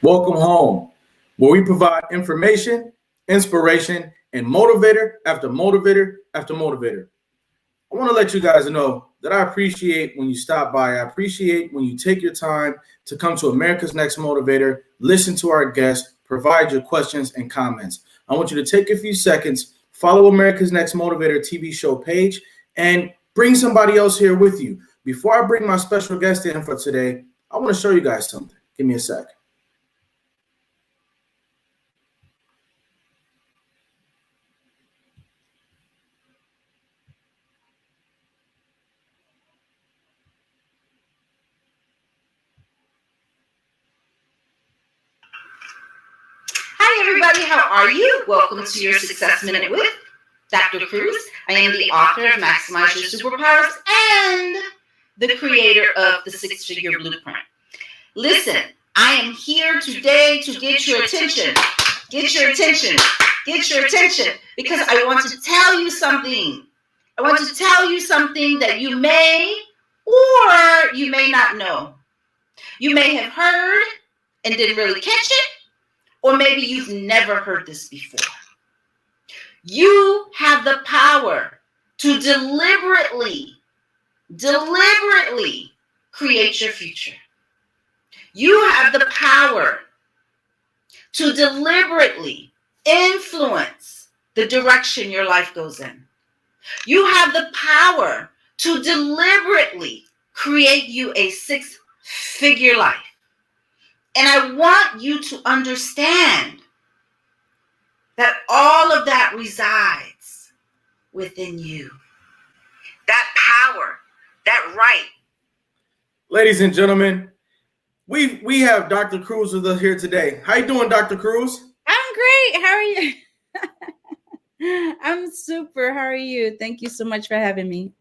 Welcome home, where we provide information, inspiration, and motivator after motivator after motivator. I want to let you guys know that I appreciate when you stop by. I appreciate when you take your time to come to America's Next Motivator, listen to our guests, provide your questions and comments. I want you to take a few seconds, follow America's Next Motivator TV show page, and bring somebody else here with you. Before I bring my special guest in for today, I want to show you guys something. Give me a sec. Hi, everybody. How are you? Welcome to your Success Minute with Dr. Cruz. I am the author of Maximize Your Superpowers and the creator of the Six-Figure Blueprint. Listen, I am here today to get your attention. Get your attention. Get your attention. Because I want to tell you something. I want to tell you something that you may or you may not know. You may have heard and didn't really catch it. Or maybe you've never heard this before. You have the power to deliberately create your future. You have the power to deliberately influence the direction your life goes in. You have the power to deliberately create you a six-figure life. And I want you to understand that all of that resides within you. That power, that right. Ladies and gentlemen, we have Dr. Cruz with us here today. How you doing, Dr. Cruz? I'm great. How are you? I'm super. How are you? Thank you so much for having me.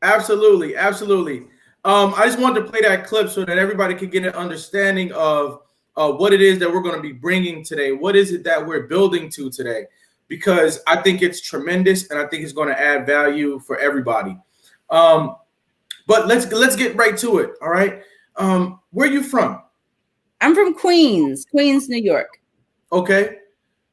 Absolutely. Absolutely. I just wanted to play that clip so that everybody could get an understanding of what it is that we're going to be bringing today. What is it that we're building to today? Because I think it's tremendous and I think it's going to add value for everybody. But let's get right to it. All right. Where are you from? I'm from Queens, New York. Okay.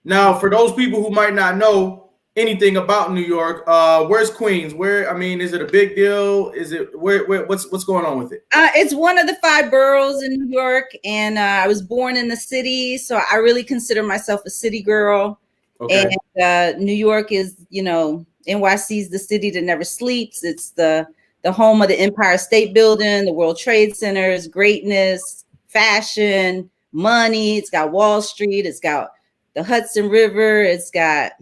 Now, for those people who might not know anything about New York, where's Queens? Is it a big deal? Is it what's going on with it? It's one of the 5 boroughs in New York, and I was born in the city, so I really consider myself a city girl. Okay. And New York is, NYC is the city that never sleeps. It's the home of the Empire State Building, the World Trade Centers, greatness, fashion, money. It's got Wall Street. It's got the Hudson River. It's got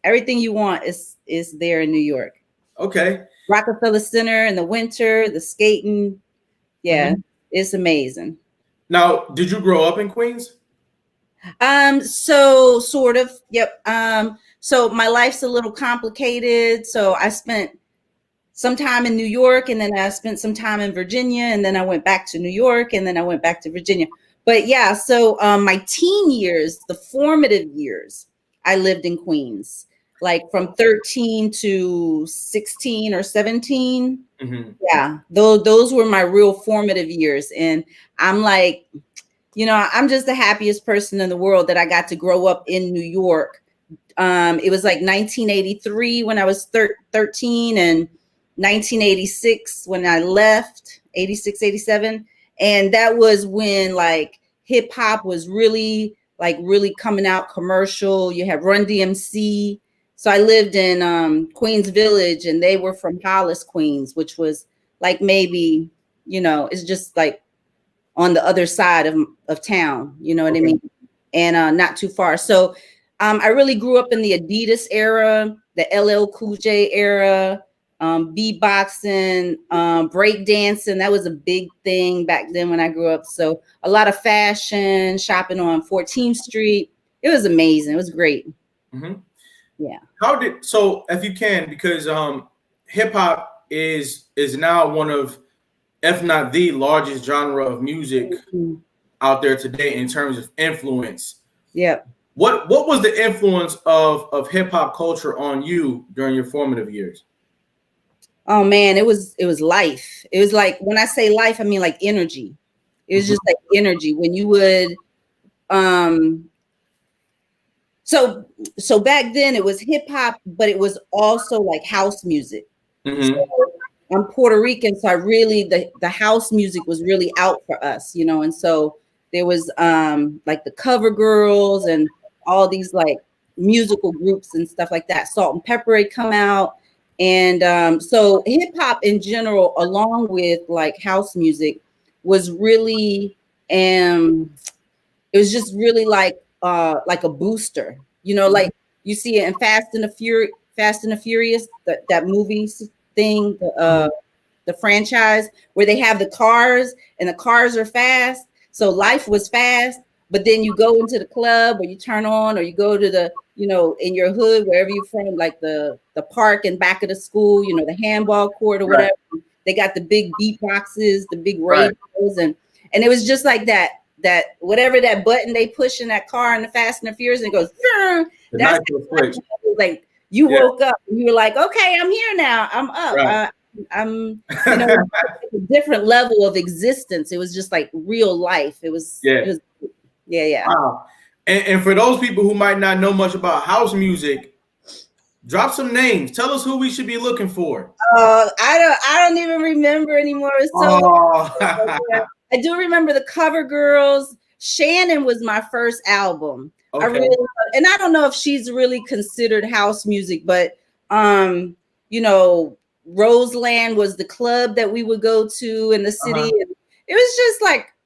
everything you want is there in New York. Okay. Rockefeller Center in the winter, the skating. Yeah, It's amazing. Now, did you grow up in Queens? So sort of. Yep. So my life's a little complicated. So I spent some time in New York, and then I spent some time in Virginia, and then I went back to New York, and then I went back to Virginia. But yeah, so my teen years, the formative years, I lived in Queens, like from 13 to 16 or 17. Mm-hmm. Yeah, those were my real formative years. And I'm like, I'm just the happiest person in the world that I got to grow up in New York. It was like 1983 when I was 13 and 1986 when I left, 86, 87. And that was when like hip hop was really coming out commercial. You have Run DMC. So I lived in Queens Village, and they were from Hollis, Queens, which was like maybe, it's just like on the other side of town, you know what I mean? And not too far. So I really grew up in the Adidas era, the LL Cool J era, beatboxing, breakdancing. That was a big thing back then when I grew up. So a lot of fashion, shopping on 14th Street, It was amazing. It was great. Mm-hmm. Yeah. So if you can, because hip hop is now one of, if not the largest genre of music Mm-hmm. out there today in terms of influence. Yep. What was the influence of hip hop culture on you during your formative years? Oh man, it was life. It was like, when I say life, I mean like energy. It was just like energy. When you would so back then it was hip hop, but it was also like house music. Mm-hmm. So I'm Puerto Rican, so I really, the house music was really out for us, you know, and so there was like the Cover Girls and all these like musical groups and stuff like that. Salt and Pepper had come out, and so hip hop in general, along with like house music, was really it was just really like a booster, you know, like you see it in Fast and the Furious, that movie thing, the franchise where they have the cars and the cars are fast. So life was fast, but then you go into the club or you turn on, or you go to the, you know, in your hood, wherever you're from, like the park and back of the school, you know, the handball court or whatever. Right. They got the big beat boxes, the big radios, right. and it was just like that whatever that button they push in that car in the Fast and the Furious, and it goes, that's like you woke up and you were like, okay, I'm here now. I'm up. Right. I'm, you know, a different level of existence. It was just like real life. It was, yeah. Wow. And for those people who might not know much about house music, drop some names. Tell us who we should be looking for. I don't even remember anymore. So I do remember the Cover Girls. Shannon was my first album. Okay. And I don't know if she's really considered house music, but you know, Roseland was the club that we would go to in the city. And it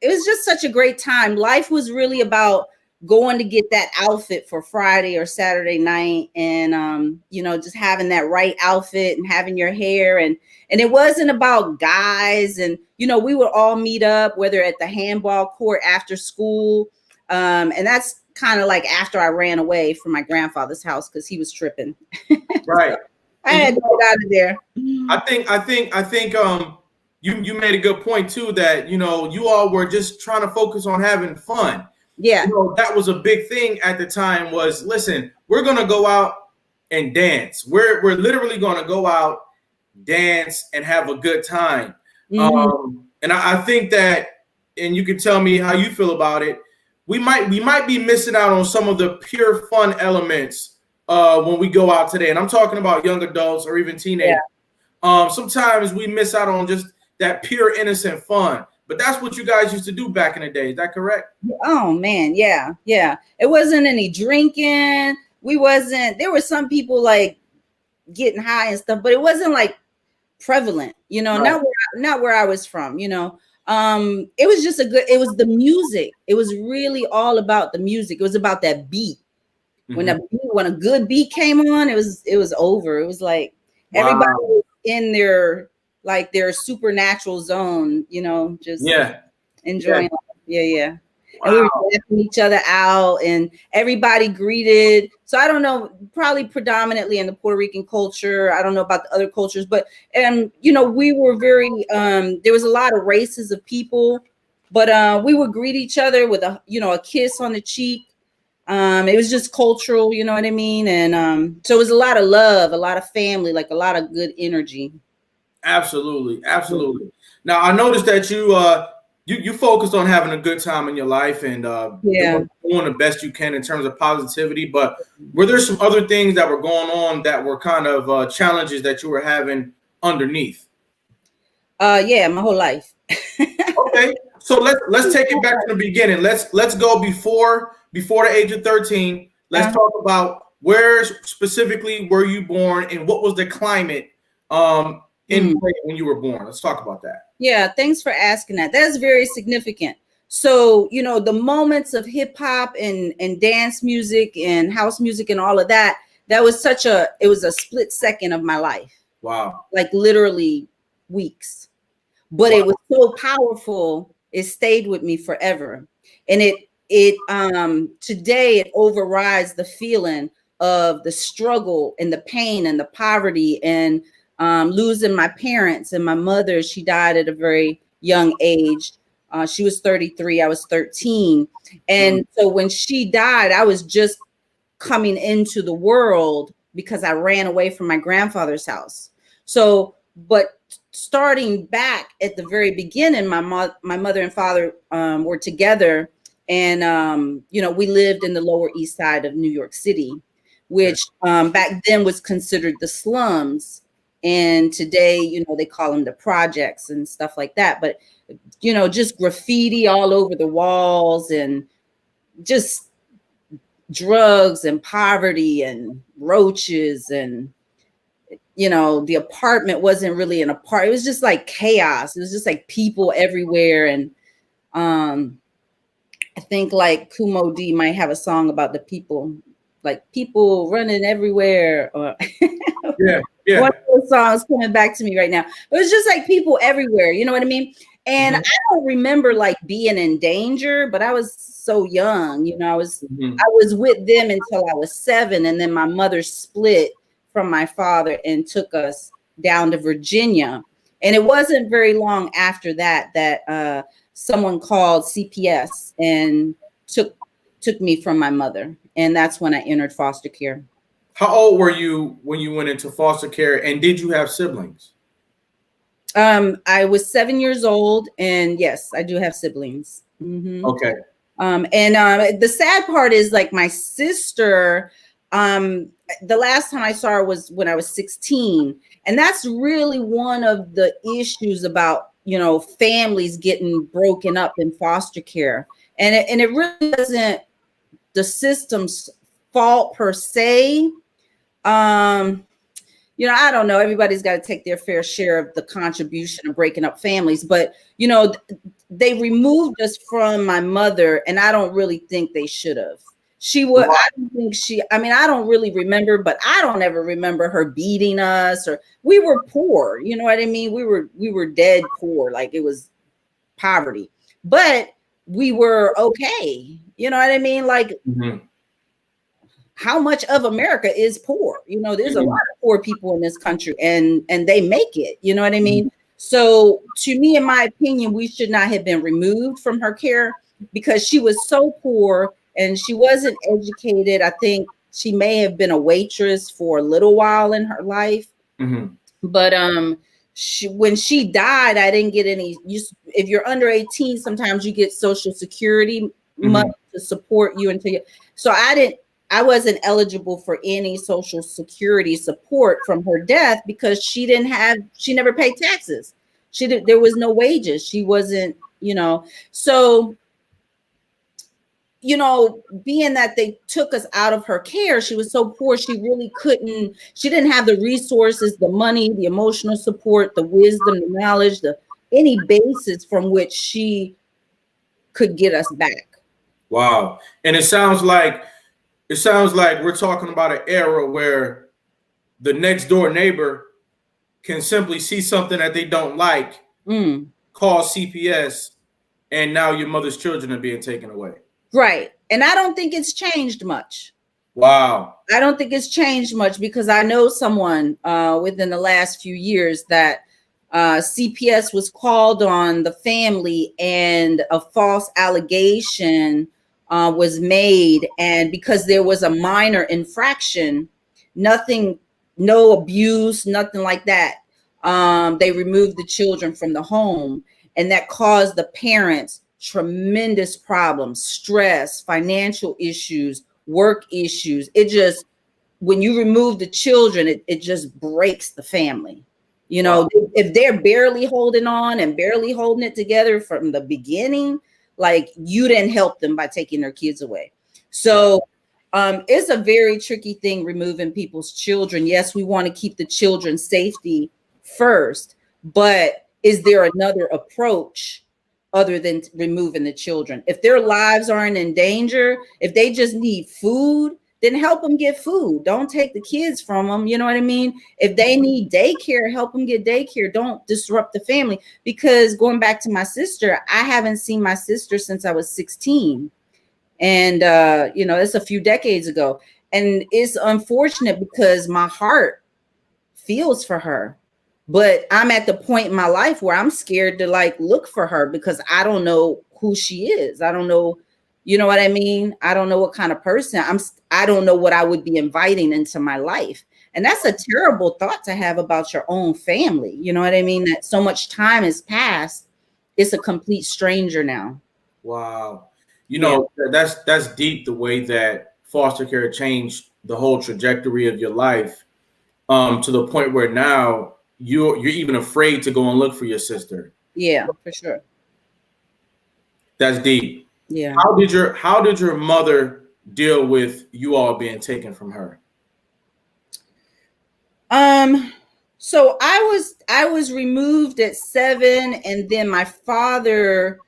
was just such a great time. Life was really about going to get that outfit for Friday or Saturday night, and you know, just having that right outfit and having your hair, and it wasn't about guys, and you know, we would all meet up, whether at the handball court after school, and that's kind of like after I ran away from my grandfather's house because he was tripping. Right. I had to get out of there. I think you made a good point too, that you know, you all were just trying to focus on having fun. Yeah. You know, that was a big thing at the time, was, listen, we're going to go out and dance. We're literally going to go out, dance, and have a good time. Mm-hmm. And I think that, and you can tell me how you feel about it, we might be missing out on some of the pure fun elements when we go out today. And I'm talking about young adults or even teenagers. Yeah. Sometimes we miss out on just that pure innocent fun. But that's what you guys used to do back in the day. Is that correct? Oh man, yeah. It wasn't any drinking. There were some people like getting high and stuff, but it wasn't like prevalent, you know, right. not where I was from, you know. It was just it was the music. It was really all about the music. It was about that beat. Mm-hmm. When a good beat came on, it was over. It was like everybody was in their supernatural zone, you know, just enjoying life. Yeah. Wow. And we were laughing each other out, and everybody greeted. So I don't know, probably predominantly in the Puerto Rican culture. I don't know about the other cultures, but you know, we were very there was a lot of races of people, but we would greet each other with a kiss on the cheek. It was just cultural, you know what I mean? And so it was a lot of love, a lot of family, like a lot of good energy. Absolutely. Now I noticed that you focused on having a good time in your life and doing the best you can in terms of positivity. But were there some other things that were going on that were kind of challenges that you were having underneath? Yeah, my whole life. Okay, so let's take it back to the beginning. Let's go before the age of 13. Let's talk about where specifically were you born and what was the climate when you were born. Let's talk about that. Yeah, thanks for asking that. That's very significant. So, you know, the moments of hip hop and dance music and house music and all of that, it was a split second of my life. Wow. Like literally weeks. But it was so powerful, it stayed with me forever. And today it overrides the feeling of the struggle and the pain and the poverty and losing my parents. And my mother, she died at a very young age. She was 33, I was 13. And so when she died, I was just coming into the world because I ran away from my grandfather's house. So, but starting back at the very beginning, my mother and father were together. And, we lived in the Lower East Side of New York City, which back then was considered the slums. And today, they call them the projects and stuff like that. But, just graffiti all over the walls and just drugs and poverty and roaches. And, the apartment wasn't really an apartment. It was just like chaos. It was just like people everywhere. And I think like Kumo D might have a song about the people, like people running everywhere. Or yeah. One of those songs coming back to me right now. It was just like people everywhere. You know what I mean? And I don't remember like being in danger, but I was so young. I was with them until I was 7, and then my mother split from my father and took us down to Virginia. And it wasn't very long after that someone called CPS and took me from my mother. And that's when I entered foster care. How old were you when you went into foster care, and did you have siblings? I was 7 years old, and yes, I do have siblings. Okay. And the sad part is like my sister, the last time I saw her was when I was 16. And that's really one of the issues about, families getting broken up in foster care. And it really isn't the system's fault per se. I don't know. Everybody's got to take their fair share of the contribution of breaking up families. But, they removed us from my mother, and I don't really think they should have. I don't really remember, but I don't ever remember her beating us, or we were poor. You know what I mean? We were dead poor. Like it was poverty, but we were okay. You know what I mean? Like, how much of America is poor? There's a lot of poor people in this country, and they make it. You know what I mean? So to me, in my opinion, we should not have been removed from her care because she was so poor and she wasn't educated. I think she may have been a waitress for a little while in her life. But when she died, I didn't get any. If you're under 18, sometimes you get Social Security money to support you until you. So I wasn't eligible for any Social Security support from her death because she never paid taxes. There was no wages. She wasn't, so, being that they took us out of her care, she was so poor, she didn't have the resources, the money, the emotional support, the wisdom, the knowledge, any basis from which she could get us back. Wow. And it sounds like we're talking about an era where the next door neighbor can simply see something that they don't like, call CPS, and now your mother's children are being taken away. Right. And I don't think it's changed much. Wow. I don't think it's changed much because I know someone within the last few years that CPS was called on the family and a false allegation was made, and because there was a minor infraction, no abuse, nothing like that, they removed the children from the home, and that caused the parents tremendous problems, stress, financial issues, work issues. When you remove the children, it just breaks the family. If they're barely holding on and barely holding it together from the beginning, like you didn't help them by taking their kids away. So it's a very tricky thing, removing people's children. Yes, we want to keep the children's safety first, but is there another approach other than removing the children? If their lives aren't in danger, if they just need food, then help them get food. Don't take the kids from them. You know what I mean? If they need daycare, help them get daycare. Don't disrupt the family. Because going back to my sister, I haven't seen my sister since I was 16. And, it's a few decades ago. And it's unfortunate because my heart feels for her. But I'm at the point in my life where I'm scared to like look for her because I don't know who she is. I don't know, you know what I mean? I don't know what kind of person I don't know what I would be inviting into my life. And that's a terrible thought to have about your own family. You know what I mean? That so much time has passed. It's a complete stranger now. Wow. That's deep, the way that foster care changed the whole trajectory of your life, to the point where now you're even afraid to go and look for your sister. Yeah, for sure. That's deep. Yeah. How did your mother deal with you all being taken from her? So I was removed at 7, and then my father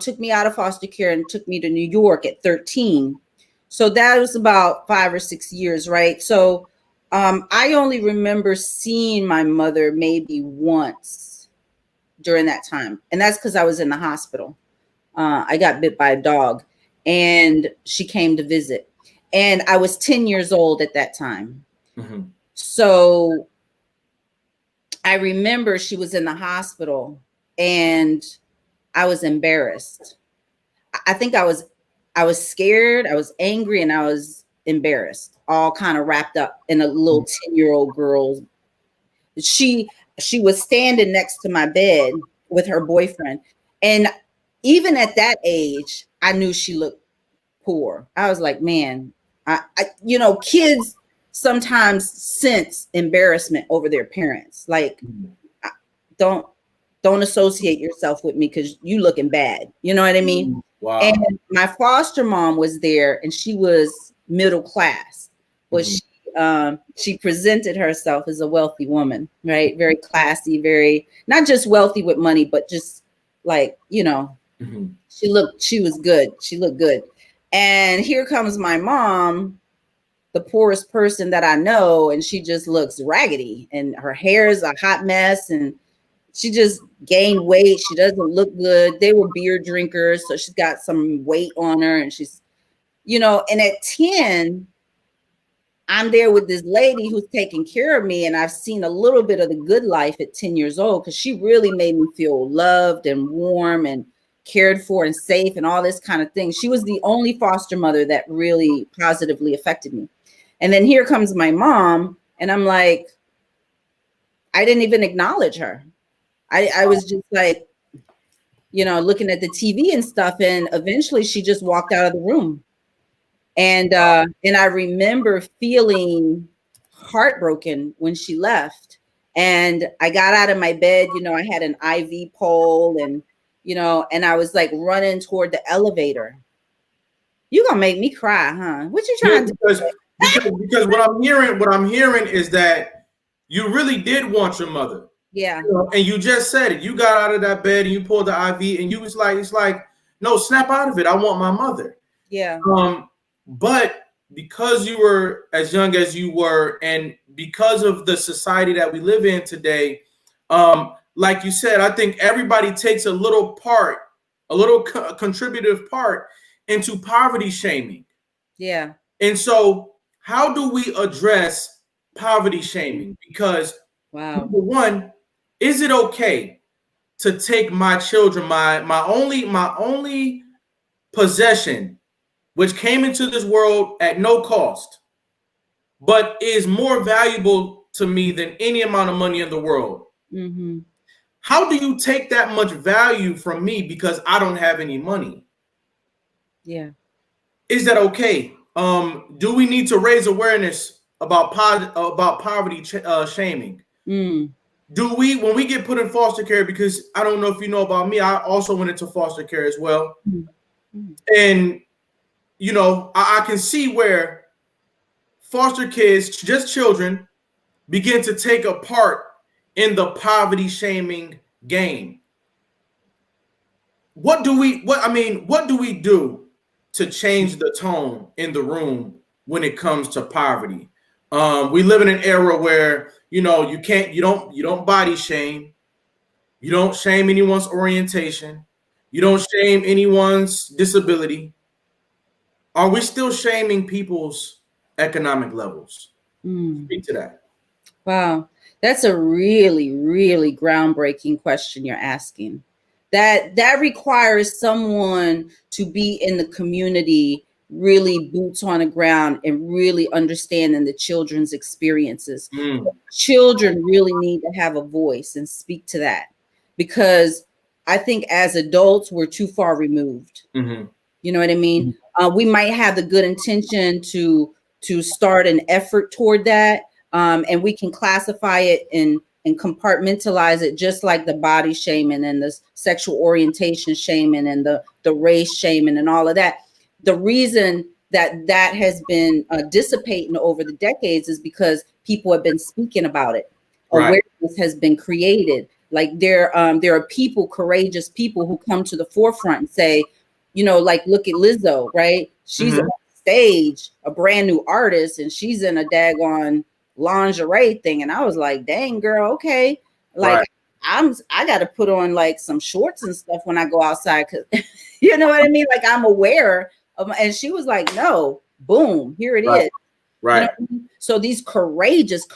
took me out of foster care and took me to New York at 13. So that was about 5 or 6 years, right? So I only remember seeing my mother maybe once during that time. And that's because I was in the hospital. I got bit by a dog and she came to visit. And I was 10 years old at that time. Mm-hmm. So I remember she was in the hospital and I was embarrassed. I think I was scared, I was angry, and I was embarrassed, all kind of wrapped up in a little 10-year-old girl. She was standing next to my bed with her boyfriend. And even at that age, I knew she looked poor. I was like, man, kids sometimes sense embarrassment over their parents. Like, don't associate yourself with me because you looking bad. You know what I mean? Wow. And my foster mom was there, and she was middle class. But she presented herself as a wealthy woman, right? Very classy, very not just wealthy with money, but just like, she was good. She looked good. And here comes my mom, the poorest person that I know, and she just looks raggedy, and her hair is a hot mess, and she just gained weight. She doesn't look good. They were beer drinkers, so she's got some weight on her, and she's, and at 10, I'm there with this lady who's taking care of me, and I've seen a little bit of the good life at 10 years old because she really made me feel loved and warm and cared for and safe and all this kind of thing. She was the only foster mother that really positively affected me. And then here comes my mom, and I'm like, I didn't even acknowledge her. I was just like, looking at the TV and stuff, and eventually she just walked out of the room. And I remember feeling heartbroken when she left. And I got out of my bed, I had an IV pole, and and I was like running toward the elevator. You gonna make me cry, huh? What you trying to do? Because what I'm hearing is that you really did want your mother. Yeah. And you just said it. You got out of that bed and you pulled the IV, and you was like, it's like, no, snap out of it. I want my mother. Yeah. But because you were as young as you were, and because of the society that we live in today, like you said, I think everybody takes a little contributive part into poverty shaming. Yeah. And so how do we address poverty shaming? Because number one, is it okay to take my children, my only possession, which came into this world at no cost, but is more valuable to me than any amount of money in the world? Mm-hmm. How do you take that much value from me because I don't have any money? Yeah. Is that okay? Do we need to raise awareness about poverty shaming? Do we, when we get put in foster care, because I don't know if you know about me, I also went into foster care as well. And, I can see where foster kids, just children, begin to take a part in the poverty shaming game. What do we do to change the tone in the room when it comes to poverty? We live in an era where, you don't body shame. You don't shame anyone's orientation. You don't shame anyone's disability. are we still shaming people's economic levels? Mm. Speak to that. Wow. That's a really, really groundbreaking question you're asking. That requires someone to be in the community, really boots on the ground and really understanding the children's experiences. Children really need to have a voice and speak to that, because I think as adults, we're too far removed. Mm-hmm. You know what I mean? We might have the good intention to start an effort toward that. And we can classify it and compartmentalize it, just like the body shaming and the sexual orientation shaming and the race shaming and all of that. The reason that has been dissipating over the decades is because people have been speaking about it. Right. Awareness has been created. Like there are people, courageous people, who come to the forefront and say, you know, like, look at Lizzo, right? She's on stage, a brand new artist, and she's in a daggone lingerie thing. And I was like, dang, girl, okay. Like, I got to put on like some shorts and stuff when I go outside, because you know what I mean? Like, I'm aware of, and she was like, no, boom, here it is. Right. You know what I mean? So these courageous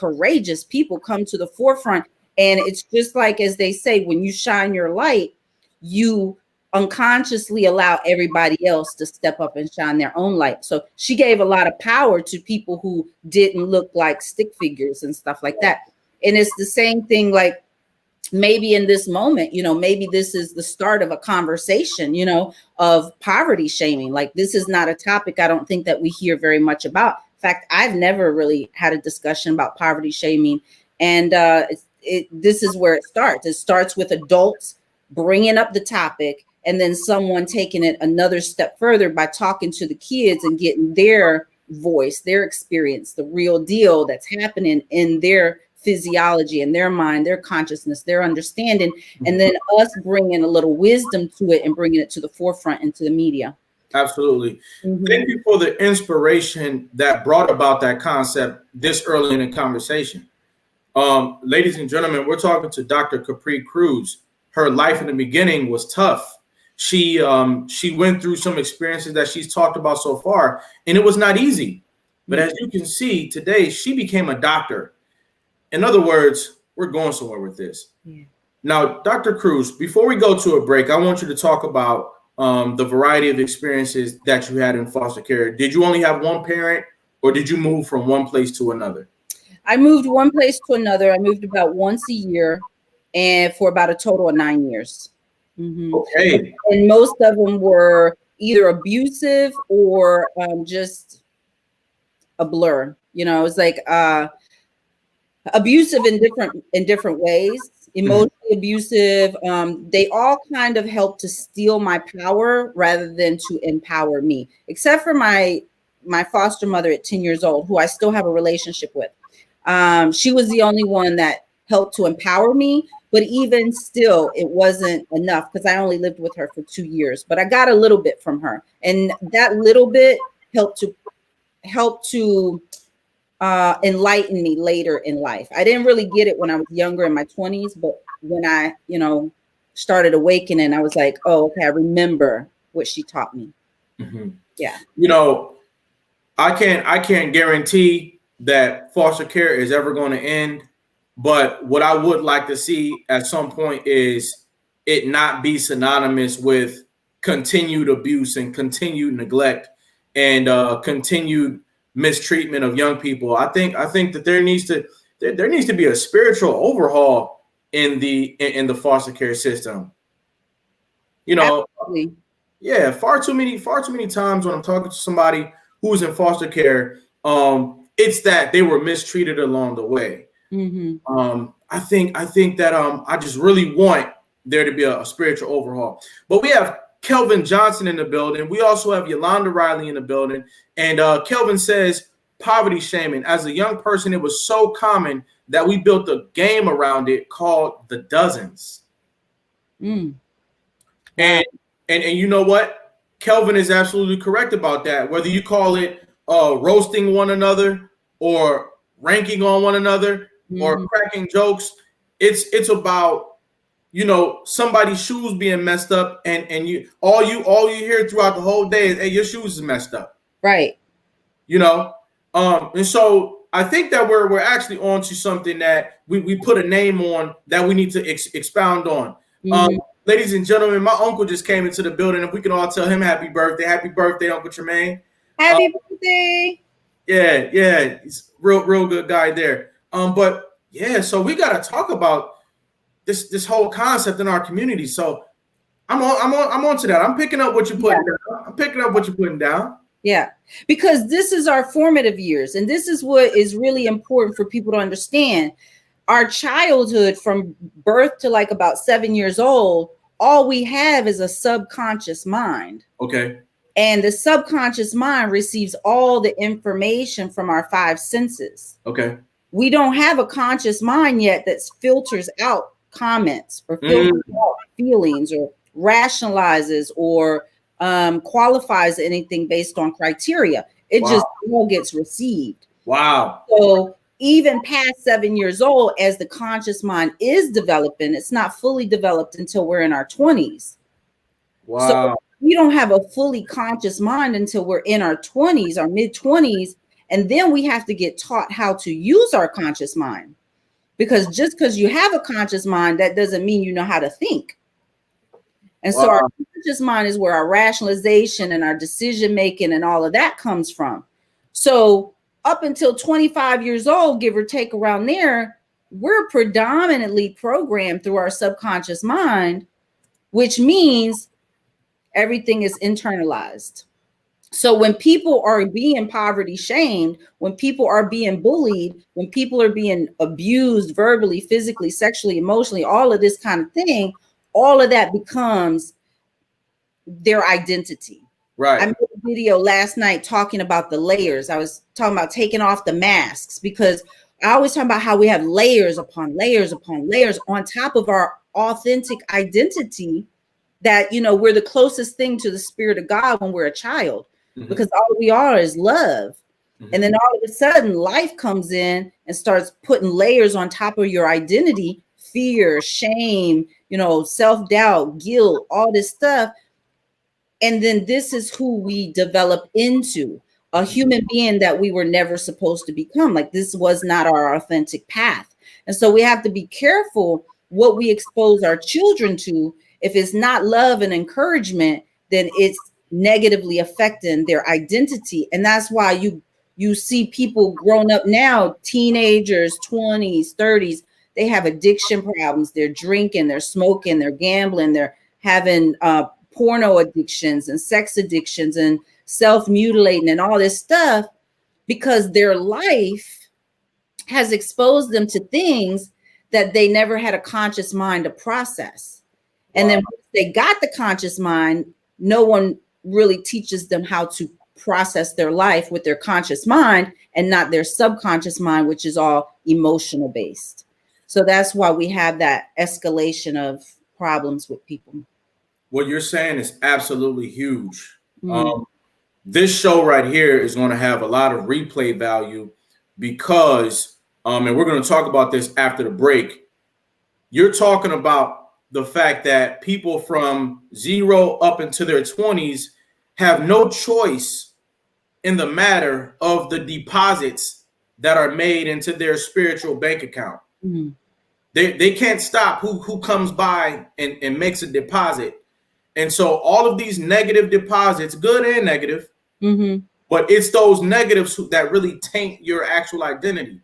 people come to the forefront. And it's just like, as they say, when you shine your light, you unconsciously allow everybody else to step up and shine their own light. So she gave a lot of power to people who didn't look like stick figures and stuff like that. And it's the same thing, like, maybe in this moment, you know, maybe this is the start of a conversation, you know, of poverty shaming. Like, this is not a topic I don't think that we hear very much about. In fact, I've never really had a discussion about poverty shaming. And this is where it starts. It starts with adults bringing up the topic, and then someone taking it another step further by talking to the kids and getting their voice, their experience, the real deal that's happening in their physiology and their mind, their consciousness, their understanding, and then us bringing a little wisdom to it and bringing it to the forefront into the media. Absolutely. Thank you for the inspiration that brought about that concept this early in the conversation. Ladies and gentlemen, we're talking to Dr. Capri Cruz. Her life in the beginning was tough. She went through some experiences that she's talked about so far, and it was not easy. But as you can see today, she became a doctor. In other words, we're going somewhere with this. Yeah. Now, Dr. Cruz, before we go to a break, I want you to talk about the variety of experiences that you had in foster care. Did you only have one parent, or did you move from one place to another? I moved one place to another. I moved about once a year, and for about a total of 9 years. Okay. And most of them were either abusive or just a blur. You know, it was like abusive in different ways, emotionally abusive. They all kind of helped to steal my power rather than to empower me, except for my foster mother at 10 years old, who I still have a relationship with. She was the only one that helped to empower me, but even still, it wasn't enough, because I only lived with her for 2 years, but I got a little bit from her. And that little bit helped to enlighten me later in life. I didn't really get it when I was younger, in my 20s, but when I, you know, started awakening, I was like, oh, okay, I remember what she taught me. Yeah. You know, I can't guarantee that foster care is ever going to end, but what I would like to see at some point is it not be synonymous with continued abuse and continued neglect and continued mistreatment of young people. I think that there needs to be a spiritual overhaul in the foster care system. You know, absolutely. Yeah, far too many times when I'm talking to somebody who's in foster care, it's that they were mistreated along the way. I think that I just really want there to be a spiritual overhaul. But we have Kelvin Johnson in the building. We also have Yolanda Riley in the building. And Kelvin says poverty shaming. As a young person, it was so common that we built a game around it called the dozens. And you know what? Kelvin is absolutely correct about that. Whether you call it roasting one another or ranking on one another or cracking jokes, it's about, you know, somebody's shoes being messed up, and you all you hear throughout the whole day is, hey, your shoes is messed up. Right. You know, and so I think that we're actually on to something that we put a name on that we need to expound on. Mm-hmm. Ladies and gentlemen, my uncle just came into the building. If we can all tell him happy birthday, Uncle Tremaine. Happy birthday. Yeah, he's real good guy there. But yeah, so we got to talk about this whole concept in our community. So I'm on to that. I'm picking up what you're putting down. Yeah, because this is our formative years, and this is what is really important for people to understand. Our childhood, from birth to like about 7 years old, all we have is a subconscious mind. Okay. And the subconscious mind receives all the information from our 5 senses. Okay. We don't have a conscious mind yet that filters out comments or filters out feelings or rationalizes or qualifies anything based on criteria. It just all gets received. Wow. So even past 7 years old, as the conscious mind is developing, it's not fully developed until we're in our 20s. Wow. So we don't have a fully conscious mind until we're in our 20s, our mid 20s. And then we have to get taught how to use our conscious mind, because just because you have a conscious mind, that doesn't mean you know how to think. And so our conscious mind is where our rationalization and our decision making and all of that comes from. So up until 25 years old, give or take around there, we're predominantly programmed through our subconscious mind, which means everything is internalized. So when people are being poverty shamed, when people are being bullied, when people are being abused verbally, physically, sexually, emotionally, all of this kind of thing, all of that becomes their identity. Right. I made a video last night talking about the layers. I was talking about taking off the masks, because I always talk about how we have layers upon layers upon layers on top of our authentic identity, that, you know, we're the closest thing to the spirit of God when we're a child, because all we are is love. And then all of a sudden life comes in and starts putting layers on top of your identity, fear, shame, you know, self-doubt, guilt, all this stuff. And then this is who we develop into, a human being that we were never supposed to become. Like, this was not our authentic path. And so we have to be careful what we expose our children to. If it's not love and encouragement, then it's negatively affecting their identity. And that's why you see people grown up now, teenagers, 20s, 30s, they have addiction problems. They're drinking, they're smoking, they're gambling, they're having porno addictions and sex addictions and self-mutilating and all this stuff, because their life has exposed them to things that they never had a conscious mind to process. And then once they got the conscious mind, no one really teaches them how to process their life with their conscious mind and not their subconscious mind, which is all emotional based. So that's why we have that escalation of problems with people. What you're saying is absolutely huge. This show right here is going to have a lot of replay value because, and we're going to talk about this after the break. You're talking about the fact that people from 0 up into their 20s have no choice in the matter of the deposits that are made into their spiritual bank account. They can't stop who comes by and makes a deposit. And so all of these negative deposits, good and negative, but it's those negatives that really taint your actual identity.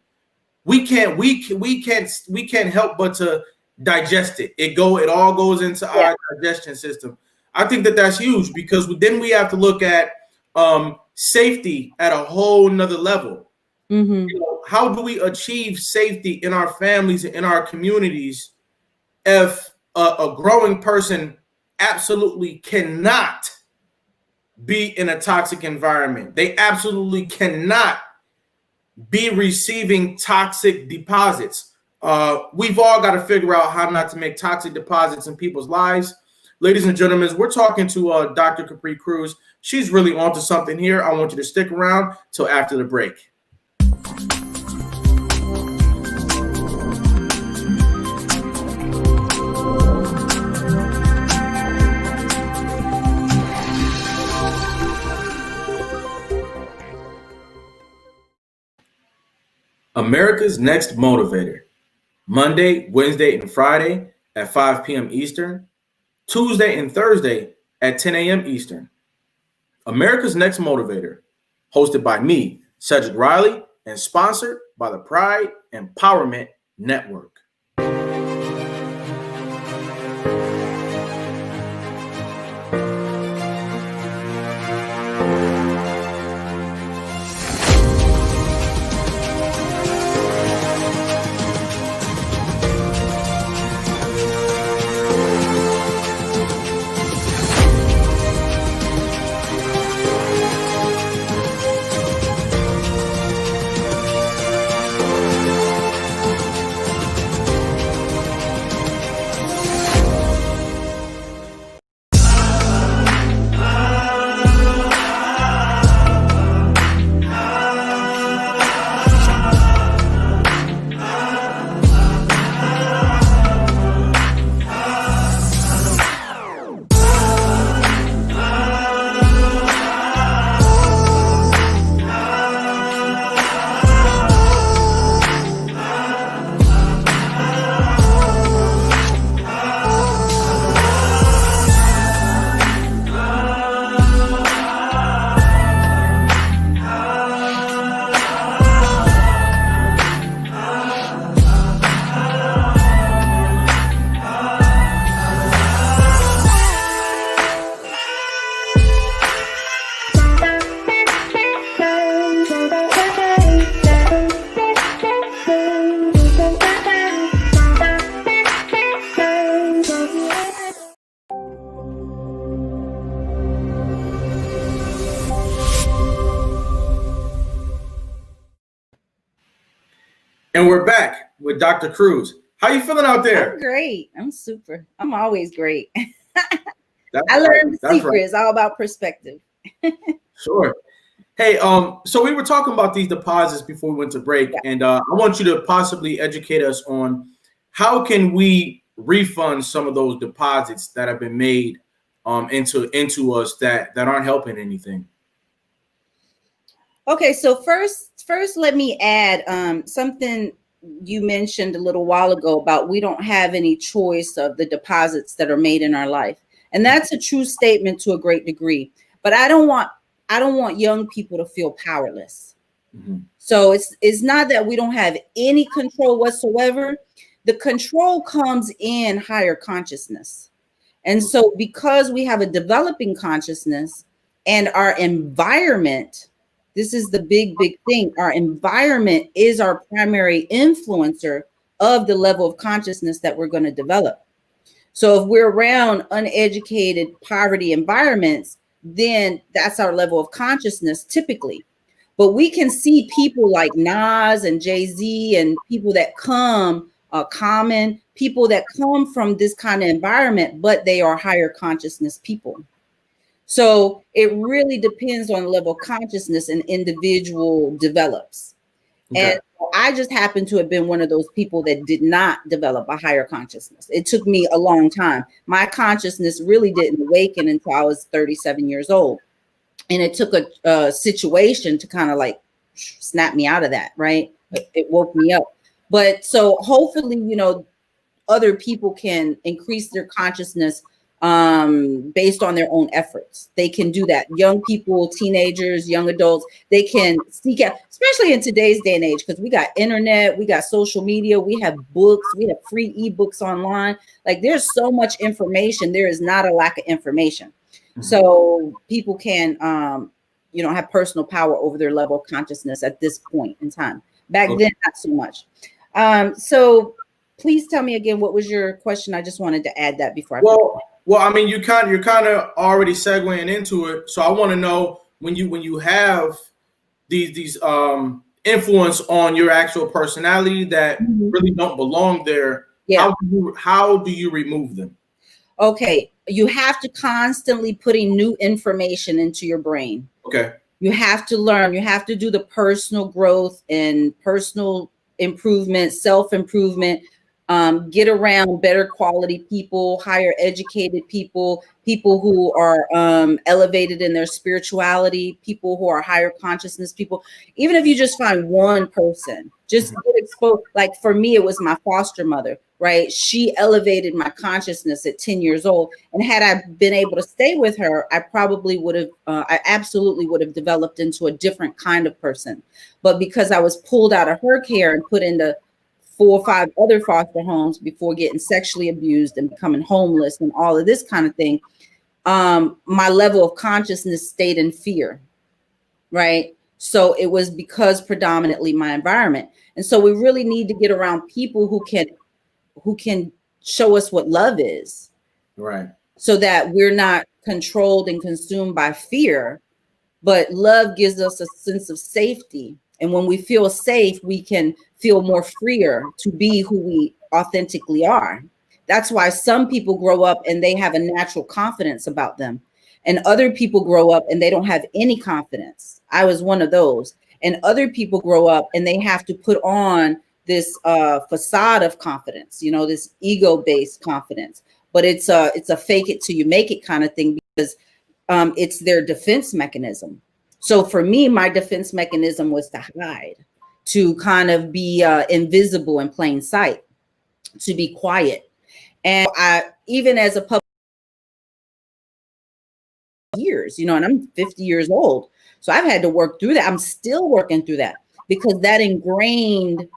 We can't help but to digest it. It all goes into our digestion system. I think that that's huge, because then we have to look at safety at a whole nother level. You know, how do we achieve safety in our families and in our communities if a growing person absolutely cannot be in a toxic environment? They absolutely cannot be receiving toxic deposits. We've all got to figure out how not to make toxic deposits in people's lives. Ladies and gentlemen, we're talking to Dr. Capri Cruz. She's really onto something here. I want you to stick around till after the break. America's Next Motivator, Monday, Wednesday, and Friday at 5 p.m. Eastern, Tuesday and Thursday at 10 a.m. Eastern. America's Next Motivator, hosted by me, Cedric Riley, and sponsored by the Pride Empowerment Network. And we're back with Dr. Cruz. How you feeling out there? I'm great. I'm super. I'm always great. That's I learned the That's secret. right. It's all about perspective. Sure. Hey, so we were talking about these deposits before we went to break, and I want you to possibly educate us on how can we refund some of those deposits that have been made into us that aren't helping anything. Okay, so first let me add something you mentioned a little while ago about we don't have any choice of the deposits that are made in our life. And that's a true statement to a great degree. But I don't want young people to feel powerless. Mm-hmm. So it's not that we don't have any control whatsoever. The control comes in higher consciousness. And so because we have a developing consciousness and our environment, this is the big thing. Our environment is our primary influencer of the level of consciousness that we're going to develop. So if we're around uneducated poverty environments, then that's our level of consciousness typically. But we can see people like Nas and Jay-Z and people that come, Common, people that come from this kind of environment, but they are higher consciousness people. So it really depends on the level of consciousness an individual develops. Okay. And I just happen to have been one of those people that did not develop a higher consciousness. It took me a long time. My consciousness really didn't awaken until I was 37 years old. And it took a situation to kind of like snap me out of that, right? It woke me up. But so hopefully, other people can increase their consciousness based on their own efforts. They can do that. Young people, teenagers, young adults, they can seek out, especially in today's day and age, because we got internet, we got social media, we have books, we have free ebooks online. Like there's so much information. There is not a lack of information. Mm-hmm. So people can, have personal power over their level of consciousness at this point in time. Back then, not so much. So please tell me again, what was your question? I just wanted to add that before I Well, I mean, you're kind of already segueing into it. So I want to know when you have these influence on your actual personality that really don't belong there. Yeah. How do you remove them? Okay, you have to constantly putting new information into your brain. Okay. You have to learn. You have to do the personal growth and personal improvement, self-improvement. Get around better quality people, higher educated people, people who are elevated in their spirituality, people who are higher consciousness people. Even if you just find one person, Just get exposed. Like for me, it was my foster mother, right? She elevated my consciousness at 10 years old. And had I been able to stay with her, I probably would have, I absolutely would have developed into a different kind of person. But because I was pulled out of her care and put into 4 or 5 other foster homes before getting sexually abused and becoming homeless and all of this kind of thing, my level of consciousness stayed in fear, right? So it was because predominantly my environment. And so we really need to get around people who can show us what love is. Right. So that we're not controlled and consumed by fear, but love gives us a sense of safety. And when we feel safe, we can feel more freer to be who we authentically are. That's why some people grow up and they have a natural confidence about them. And other people grow up and they don't have any confidence. I was one of those. And other people grow up and they have to put on this facade of confidence, you know, this ego-based confidence. But it's a fake it till you make it kind of thing, because it's their defense mechanism. So for me, my defense mechanism was to hide, to kind of be invisible in plain sight, to be quiet. And I, even as a public years, you know, and I'm 50 years old. So I've had to work through that. I'm still working through that, because that ingrained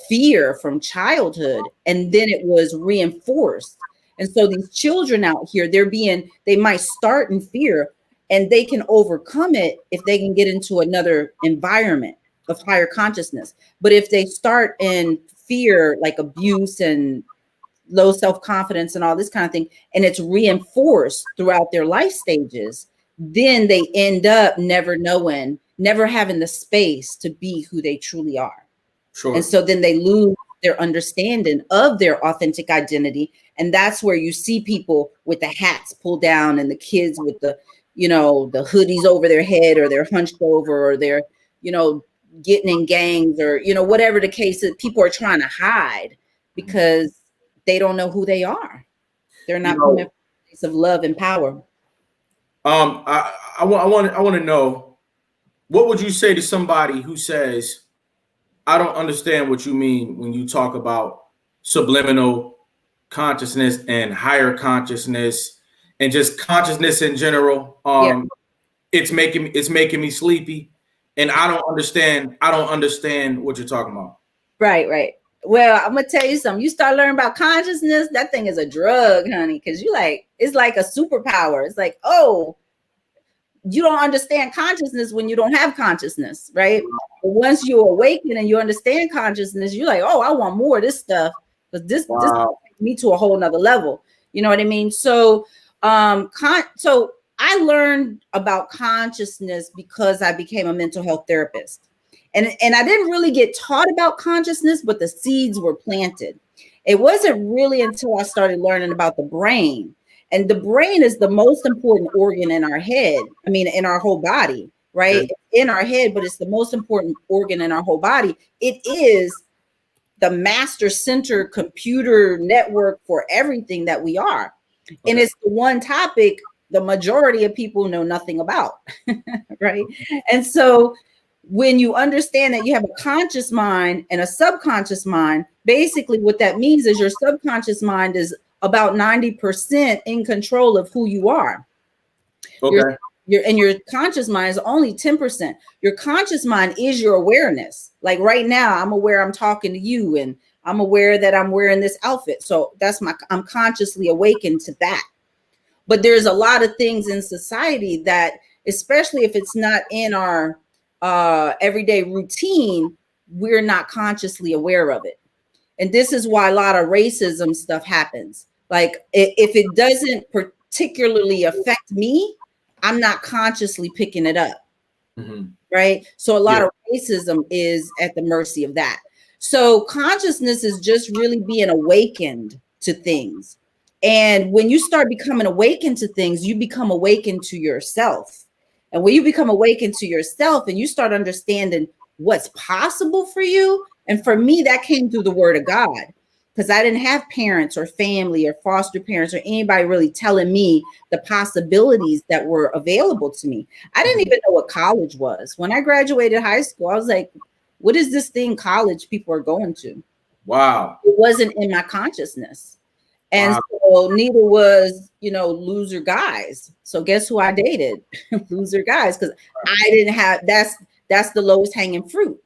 fear from childhood, and then it was reinforced. And so these children out here, they might start in fear, and they can overcome it if they can get into another environment of higher consciousness. But if they start in fear, like abuse and low self-confidence and all this kind of thing, and it's reinforced throughout their life stages, then they end up never knowing, never having the space to be who they truly are. Sure. And so then they lose their understanding of their authentic identity. And that's where you see people with the hats pulled down and the kids with the, you know, the hoodies over their head, or they're hunched over, or they're, you know, getting in gangs, or, you know, whatever the case is. People are trying to hide because they don't know who they are. They're not coming from a place of love and power. I want to know, what would you say to somebody who says, I don't understand what you mean when you talk about subliminal consciousness and higher consciousness and just consciousness in general? It's making me sleepy, and I don't understand what you're talking about. Right. Well, I'm gonna tell you something. You start learning about consciousness, that thing is a drug, honey, because it's like a superpower. It's like, oh, you don't understand consciousness when you don't have consciousness, right? But once you awaken and you understand consciousness, you're like, oh, I want more of this stuff, because this takes me to a whole nother level. You know what I mean? So, so I learned about consciousness because I became a mental health therapist. And I didn't really get taught about consciousness, but the seeds were planted. It wasn't really until I started learning about the brain. And the brain is the most important organ in our head. I mean, in our whole body, right? Okay. In our head, but it's the most important organ in our whole body. It is the master center computer network for everything that we are. Okay. And it's the one topic the majority of people know nothing about, right? And so when you understand that you have a conscious mind and a subconscious mind, basically what that means is your subconscious mind is about 90% in control of who you are. Okay. Your conscious mind is only 10%. Your conscious mind is your awareness. Like right now, I'm aware I'm talking to you, and I'm aware that I'm wearing this outfit. So I'm consciously awakened to that. But there's a lot of things in society that, especially if it's not in our everyday routine, we're not consciously aware of it. And this is why a lot of racism stuff happens. Like if it doesn't particularly affect me, I'm not consciously picking it up. Mm-hmm. Right. So a lot of racism is at the mercy of that. So consciousness is just really being awakened to things. And when you start becoming awakened to things, you become awakened to yourself. And when you become awakened to yourself and you start understanding what's possible for you. And for me, that came through the word of God, because I didn't have parents or family or foster parents or anybody really telling me the possibilities that were available to me. I didn't even know what college was. When I graduated high school, I was like, what is this thing college people are going to? Wow. It wasn't in my consciousness. And Wow. so neither was, loser guys. So guess who I dated? Loser guys, because I didn't have, that's the lowest hanging fruit.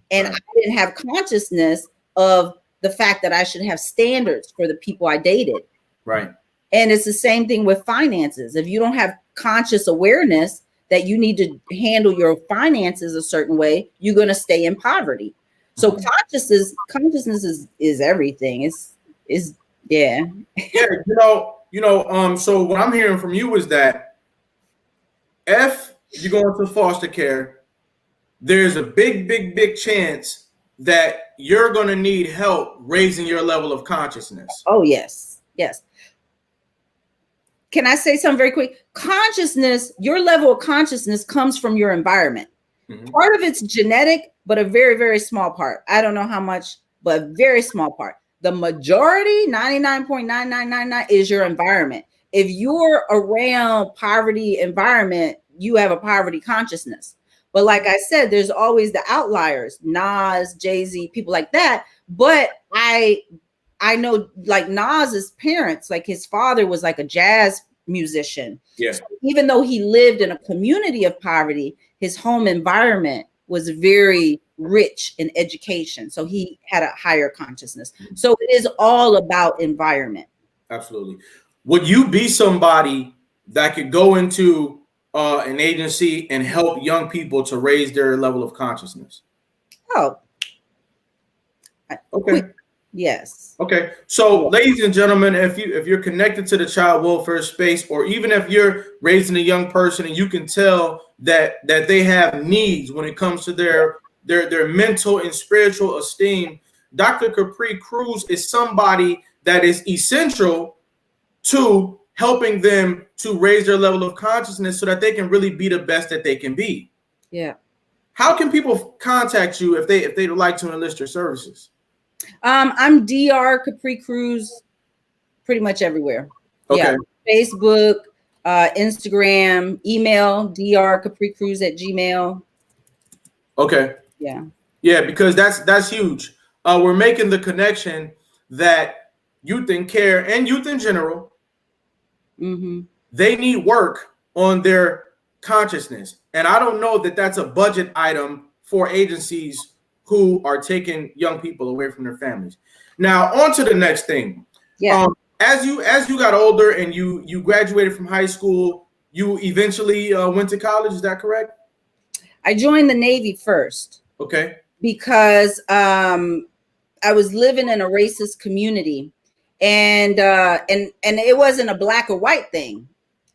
And Right. I didn't have consciousness of the fact that I should have standards for the people I dated. Right. And it's the same thing with finances. If you don't have conscious awareness that you need to handle your finances a certain way, you're going to stay in poverty. So consciousness is everything. Is yeah. Yeah, so what I'm hearing from you is that if you go into foster care, there's a big chance that you're going to need help raising your level of consciousness. Oh, yes. Yes. Can I say something very quick? Consciousness, your level of consciousness comes from your environment. Mm-hmm. Part of it's genetic, but a very, very small part. I don't know how much, but a very small part. The majority, 99.9999, is your environment. If you're around poverty environment, you have a poverty consciousness. But like I said, there's always the outliers, Nas, Jay-Z, people like that. But I know, like Nas's parents, like his father was like a jazz musician. Yes. So even though he lived in a community of poverty, his home environment was very rich in education. So he had a higher consciousness. So it is all about environment. Absolutely. Would you be somebody that could go into an agency and help young people to raise their level of consciousness? Oh. Okay. Yes. Okay. So, ladies and gentlemen, if you're connected to the child welfare space, or even if you're raising a young person and you can tell that they have needs when it comes to their mental and spiritual esteem, Dr. Capri Cruz is somebody that is essential to helping them to raise their level of consciousness so that they can really be the best that they can be. Yeah. How can people contact you if they'd like to enlist your services? I'm Dr. Capri Cruz pretty much everywhere. Okay. Yeah. Facebook, Instagram, email, drcapricruz@gmail. Okay. Yeah. Yeah, because that's huge. We're making the connection that youth and care and youth in general, mm-hmm. they need work on their consciousness. And I don't know that that's a budget item for agencies who are taking young people away from their families. Now, on to the next thing. Yeah. As you got older and you graduated from high school, you eventually went to college. Is that correct? I joined the Navy first. Okay. Because I was living in a racist community, and it wasn't a black or white thing.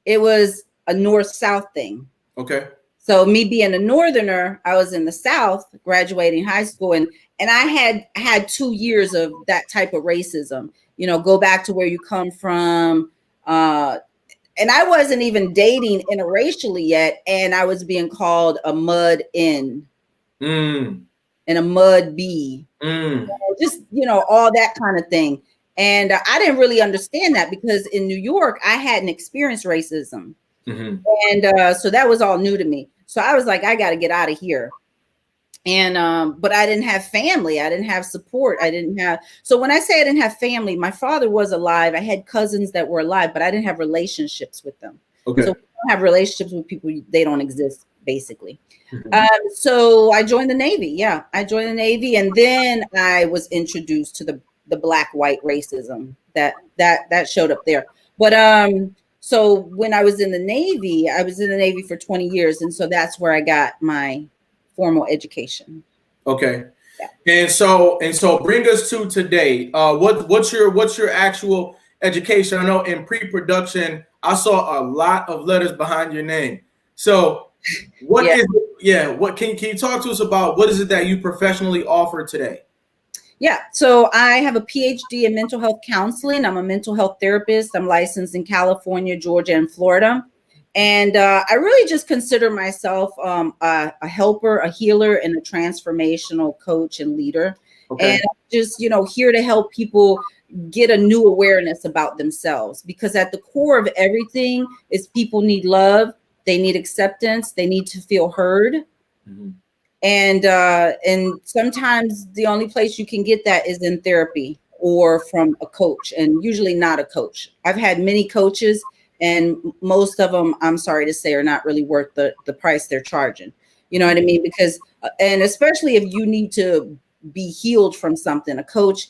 It was a north-south thing. Okay. So me being a northerner, I was in the South graduating high school, and I had 2 years of that type of racism, go back to where you come from. And I wasn't even dating interracially yet. And I was being called a mud N and a mud B, just, all that kind of thing. And I didn't really understand that because in New York, I hadn't experienced racism. Mm-hmm. And so that was all new to me. So I was like, I got to get out of here. And but I didn't have family. I didn't have support. So when I say I didn't have family, my father was alive. I had cousins that were alive, but I didn't have relationships with them. Okay. So we don't have relationships with people. They don't exist, basically. Mm-hmm. So I joined the Navy. Yeah, I joined the Navy. And then I was introduced to the black-white racism that showed up there. But so when I was in the Navy for 20 years. And so that's where I got my formal education. Okay. Yeah. And so bring us to today. What's your actual education? I know in pre-production, I saw a lot of letters behind your name. So what is it? Yeah. What can you talk to us about? What is it that you professionally offer today? Yeah. So I have a PhD in mental health counseling. I'm a mental health therapist. I'm licensed in California, Georgia, and Florida. And I really just consider myself a helper, a healer, and a transformational coach and leader. Okay. And I'm just, here to help people get a new awareness about themselves, because at the core of everything is people need love. They need acceptance. They need to feel heard. Mm-hmm. And sometimes the only place you can get that is in therapy or from a coach, and usually not a coach. I've had many coaches, and most of them, I'm sorry to say, are not really worth the price they're charging. You know what I mean? Because, and especially if you need to be healed from something, a coach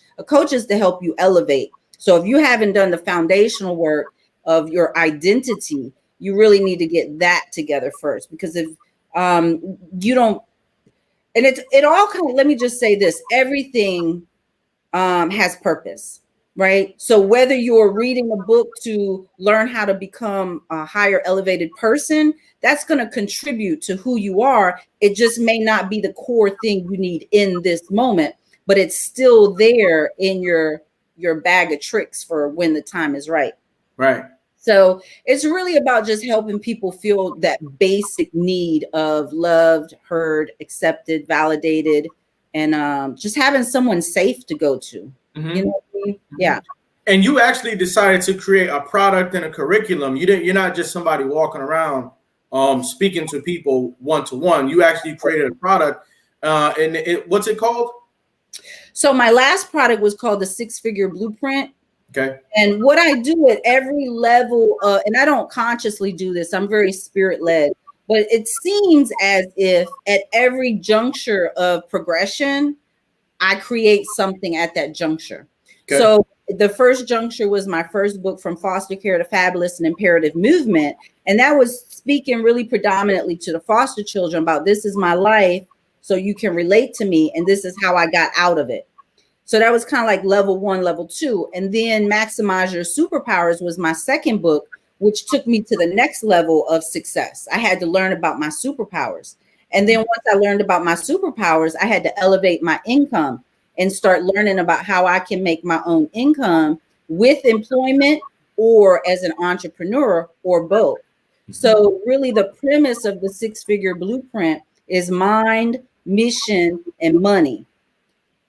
is to help you elevate. So if you haven't done the foundational work of your identity, you really need to get that together first. Because if you don't, and it all kind of, let me just say this, everything has purpose, right? So whether you're reading a book to learn how to become a higher elevated person, that's going to contribute to who you are. It just may not be the core thing you need in this moment, but it's still there in your bag of tricks for when the time is right. Right. So it's really about just helping people feel that basic need of loved, heard, accepted, validated, and just having someone safe to go to. Mm-hmm. You know what I mean? Yeah. And you actually decided to create a product and a curriculum. You're not just somebody walking around speaking to people one-to-one. You actually created a product. What's it called? So my last product was called the 6-Figure Blueprint. Okay. And what I do at every level, and I don't consciously do this, I'm very spirit-led, but it seems as if at every juncture of progression, I create something at that juncture. Okay. So the first juncture was my first book, From Foster Care to Fabulous, an Imperative Movement. And that was speaking really predominantly to the foster children about, this is my life, so you can relate to me, and this is how I got out of it. So that was kind of like level 1, level 2. And then Maximize Your Superpowers was my second book, which took me to the next level of success. I had to learn about my superpowers. And then once I learned about my superpowers, I had to elevate my income and start learning about how I can make my own income with employment or as an entrepreneur or both. So really the premise of the 6-Figure Blueprint is mind, mission, and money.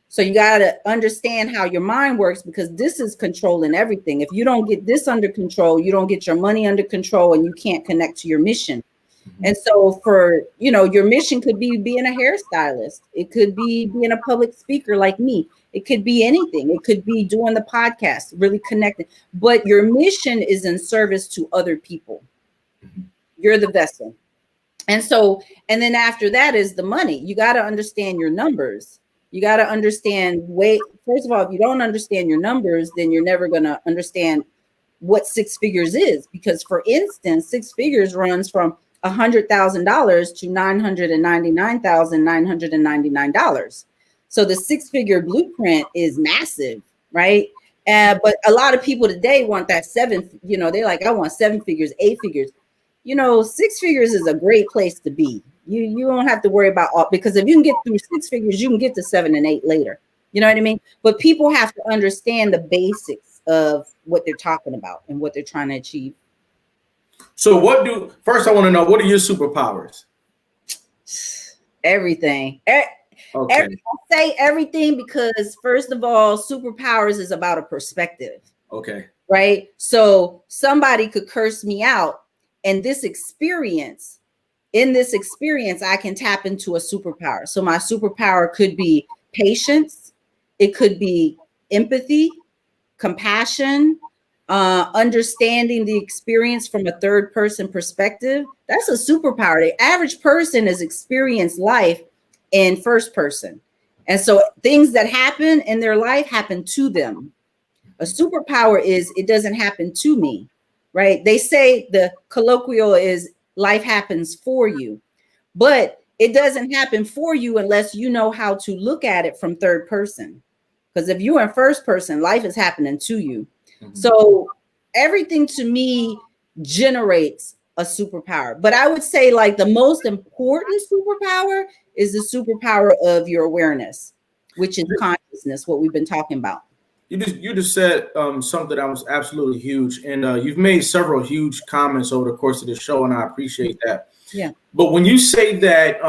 So you got to understand how your mind works, because this is controlling everything. If you don't get this under control, you don't get your money under control, and you can't connect to your mission. Mm-hmm. And so for, your mission could be being a hairstylist. It could be being a public speaker like me. It could be anything. It could be doing the podcast, really connecting. But your mission is in service to other people. Mm-hmm. You're the vessel. And then after that is the money. You got to understand your numbers. You got to understand, first of all, if you don't understand your numbers, then you're never going to understand what 6 figures is. Because, for instance, 6 figures runs from $100,000 to $999,999. So the 6-Figure Blueprint is massive, right? But a lot of people today want that they're like, I want 7 figures, 8 figures. 6 figures is a great place to be. You don't have to worry about all, because if you can get through 6 figures, you can get to 7 and 8 later. You know what I mean? But people have to understand the basics of what they're talking about and what they're trying to achieve. So first I want to know, what are your superpowers? Everything. Okay. I say everything because, first of all, superpowers is about a perspective. Okay. Right? So somebody could curse me out, and in this experience, I can tap into a superpower. So my superpower could be patience. It could be empathy, compassion, understanding the experience from a third person perspective. That's a superpower. The average person has experienced life in first person. And so things that happen in their life happen to them. A superpower is, it doesn't happen to me, right? They say the colloquial is, life happens for you, but it doesn't happen for you unless you know how to look at it from third person. Because if you're in first person, life is happening to you. Mm-hmm. So everything to me generates a superpower. But I would say, like, the most important superpower is the superpower of your awareness, which is consciousness, what we've been talking about. You just said something that was absolutely huge, and you've made several huge comments over the course of the show, and I appreciate that. Yeah. But when you say that,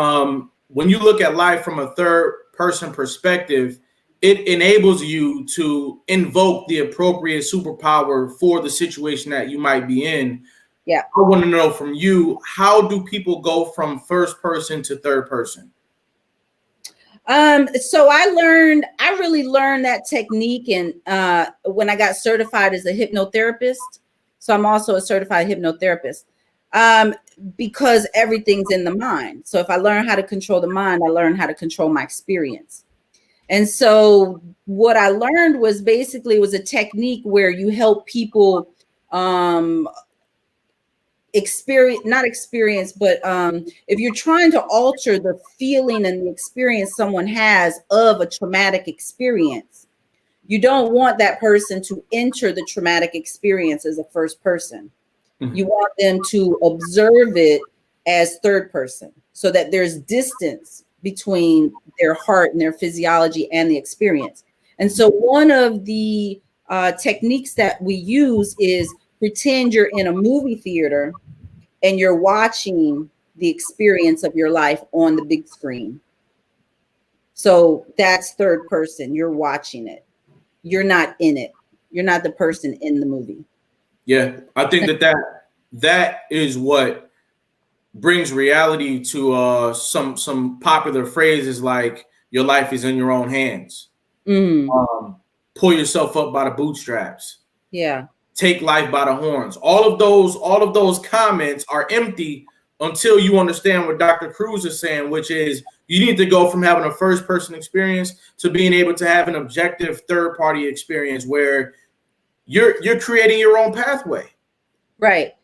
when you look at life from a third person perspective, it enables you to invoke the appropriate superpower for the situation that you might be in. Yeah. I want to know from you, how do people go from first person to third person? So I really learned that technique and when I got certified as a hypnotherapist. So I'm also a certified hypnotherapist. Because everything's in the mind. So if I learn how to control the mind, I learn how to control my experience. And so what I learned was basically was a technique where you help people if you're trying to alter the feeling and the experience someone has of a traumatic experience, you don't want that person to enter the traumatic experience as a first person. Mhm. You want them to observe it as third person so that there's distance between their heart and their physiology and the experience. And so one of the techniques that we use is pretend you're in a movie theater and you're watching the experience of your life on the big screen. So that's third person. You're watching it. You're not in it. You're not the person in the movie. Yeah, I think that is what brings reality to some popular phrases like "your life is in your own hands." Pull yourself up by the bootstraps. Yeah. Take life by the horns. All of those comments are empty until you understand what Dr. Cruz is saying, which is you need to go from having a first person experience to being able to have an objective third party experience where you're creating your own pathway. Right.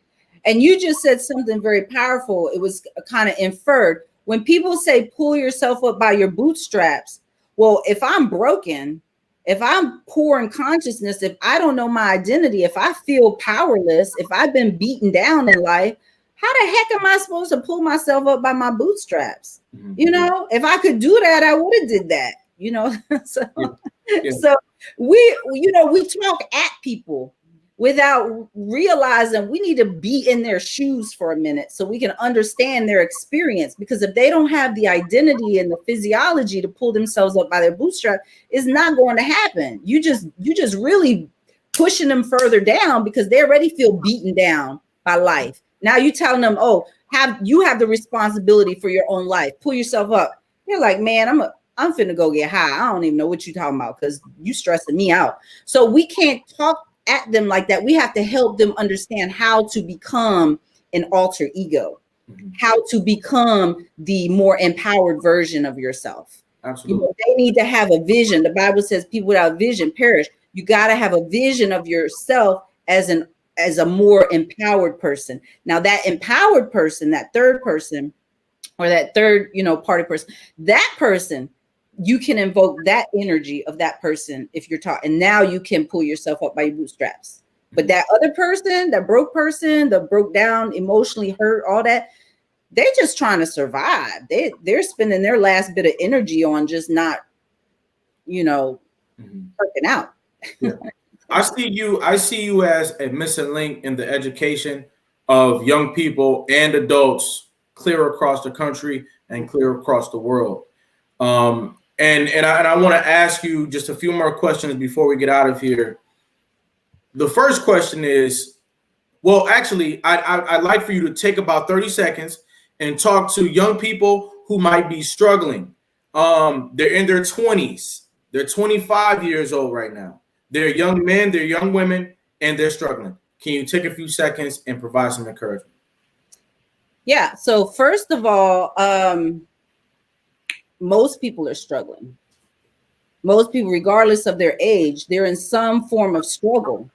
And you just said something very powerful. It was kind of inferred. When people say pull yourself up by your bootstraps, well, if I'm broken, if I'm poor in consciousness, if I don't know my identity, if I feel powerless, if I've been beaten down in life, how the heck am I supposed to pull myself up by my bootstraps? Mm-hmm. You know, if I could do that, I would have did that, you know. So, Yeah. so we talk at people without realizing we need to be in their shoes for a minute so we can understand their experience. Because if they don't have the identity and the physiology to pull themselves up by their bootstrap, it's not going to happen. You just really pushing them further down because they already feel beaten down by life. Now you telling them, oh, you have the responsibility for your own life. Pull yourself up. You're like, man, I'm finna go get high. I don't even know what you're talking about because you stressing me out. So we can't talk at them like that. We have to help them understand how to become an alter ego, how to become the more empowered version of yourself. Absolutely. They need to have a vision. The Bible says people without vision perish. You got to have a vision of yourself as a more empowered person. Now that empowered person, that third person, or that third, party person, that person, you can invoke that energy of that person if you're taught, and now you can pull yourself up by your bootstraps. But that other person, that broke person, the broke down, emotionally hurt, all that, they're just trying to survive. They're spending their last bit of energy on just not, working out. Yeah. I see you as a missing link in the education of young people and adults clear across the country and clear across the world. And I want to ask you just a few more questions before we get out of here. The first question is, well, actually, I'd like for you to take about 30 seconds and talk to young people who might be struggling. They're in their 20s. They're 25 years old right now. They're young men, they're young women, and they're struggling. Can you take a few seconds and provide some encouragement? Yeah. So first of all, most people are struggling. Most people, regardless of their age, they're in some form of struggle,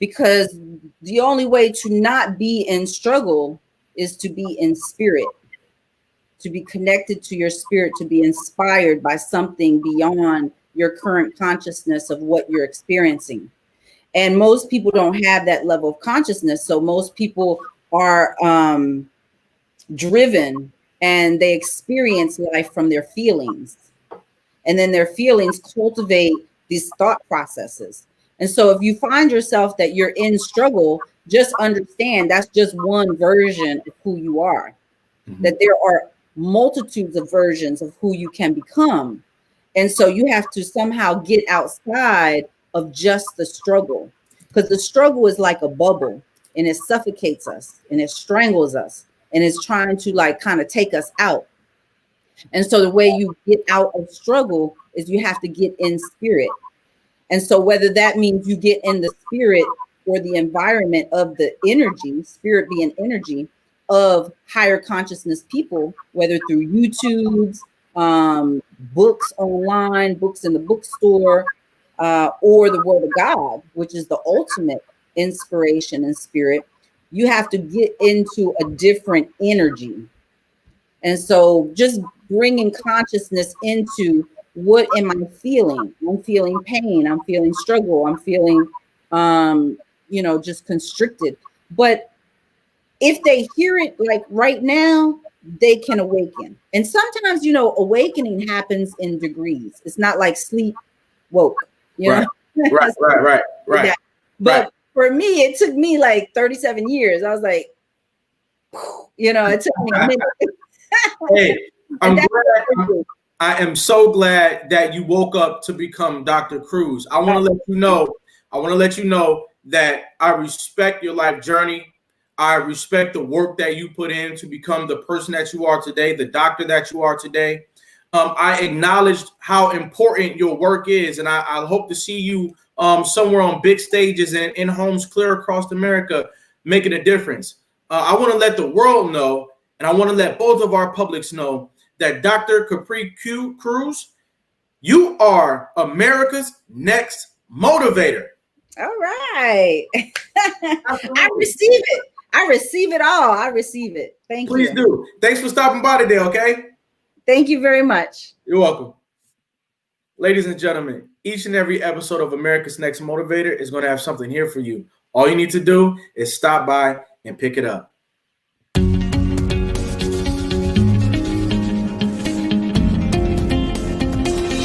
because the only way to not be in struggle is to be in spirit, to be connected to your spirit, to be inspired by something beyond your current consciousness of what you're experiencing. And most people don't have that level of consciousness. So most people are driven, and they experience life from their feelings. And then their feelings cultivate these thought processes. And so if you find yourself that you're in struggle, just understand that's just one version of who you are. Mm-hmm. That there are multitudes of versions of who you can become. And so you have to somehow get outside of just the struggle, because the struggle is like a bubble, and it suffocates us and it strangles us and it's trying to kind of take us out. And so the way you get out of struggle is you have to get in spirit. And so whether that means you get in the spirit or the environment of the energy, spirit being energy of higher consciousness people, whether through YouTube's, books online, books in the bookstore, or the Word of God, which is the ultimate inspiration and spirit, you have to get into a different energy. And so just bringing consciousness into what am I feeling? I'm feeling pain. I'm feeling struggle. I'm feeling, just constricted. But if they hear it like right now, they can awaken. And sometimes, awakening happens in degrees. It's not like sleep woke, Right. Right. Yeah. But for me, it took me like 37 years. I was like, it took me a minute. Hey, I am so glad that you woke up to become Dr. Cruz. I want to let you know that I respect your life journey. I respect the work that you put in to become the person that you are today, the doctor that you are today. I acknowledged how important your work is, and I hope to see you somewhere on big stages and in homes clear across America, making a difference. I want to let the world know, and I want to let both of our publics know that Dr. Capri Cruz, you are America's next motivator. All right. I receive it. I receive it all. I receive it. Thank you. Please do. Thanks for stopping by today, okay? Thank you very much. You're welcome. Ladies and gentlemen, each and every episode of America's Next Motivator is going to have something here for you. All you need to do is stop by and pick it up.